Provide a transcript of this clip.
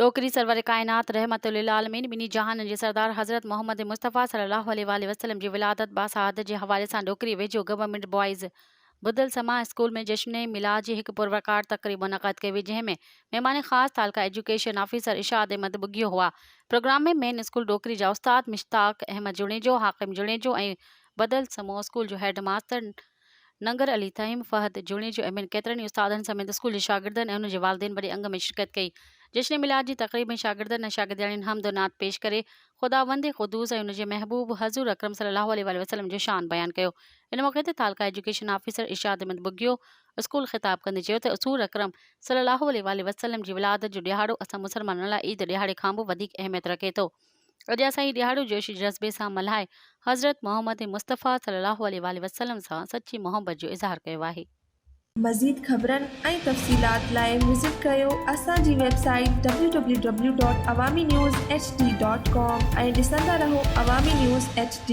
डोकरी सरवर कायनात रहमतुल्लिल आलमीन बिनी जहान जे सरदार हज़रत मोहम्मद मुस्तफ़ा सल्लल्लाहु अलैहि वसल्लम जी विलादत बासआदत जे हवाले सां डोकरी वेझो गवर्नमेंट बॉयज़ बुदल समा स्कूल में जश्न मिलाद जी एक पुरवकार तकरीब मुनक़द कई हुई, जंहिं में महिमान ख़ास तालका एजुकेशन ऑफिसर इशाद अहमद बुगियो हुआ। प्रोग्राम में मेन स्कूल डोकरी जा उस्ताद मुश्ताक अहमद जुणेजो, हाकिम जुणेजो ऐं बदल समूह स्कूल जो हेड मास्टर नंगर अली तहीम फहद जुणेजो अहमद केतरनि उस्तादनि समेत स्कूल जे शागिर्दनि ऐं उन जे वालिदैन वॾे अंग में शिरकत कई। जश्न मिलाद जी तकरीब में शागिर्दनि ऐं शागिर्दियाणियुनि हमद नात पेश करे ख़ुदावंद क़ुद्दूस ऐं उन जे महबूब हज़ूर अकरम सल्लल्लाहु अलैहि वसल्लम जो शान बयान कयो। इन मौक़े ते तालका education officer Ishad Ahmed Bugio school ख़िताब कंदे चयो त हज़ूर अकरम सल्लल्लाहु अलैहि वसल्लम जी विलादत जो ॾियारो असां मुसलमाननि लाइ ईद ॾियारे खां बि वधीक अहमियत रखे थो। अॼु असां हीउ ॾियारो जोश जज़्बे सां मल्हाए हज़रत मोहम्मद मुस्तफ़ा सल्लल्लाहु अलैहि वसल्लम सां सची मोहब्बत जो इज़हार कयो आहे। मज़ीद ख़बरनि ऐं तफ़सीलात लाइ विज़िट कयो असांजी वेबसाइट www.awamiNewsHD.com ऐं ॾिसंदा रहो अवामी न्यूज़ HD।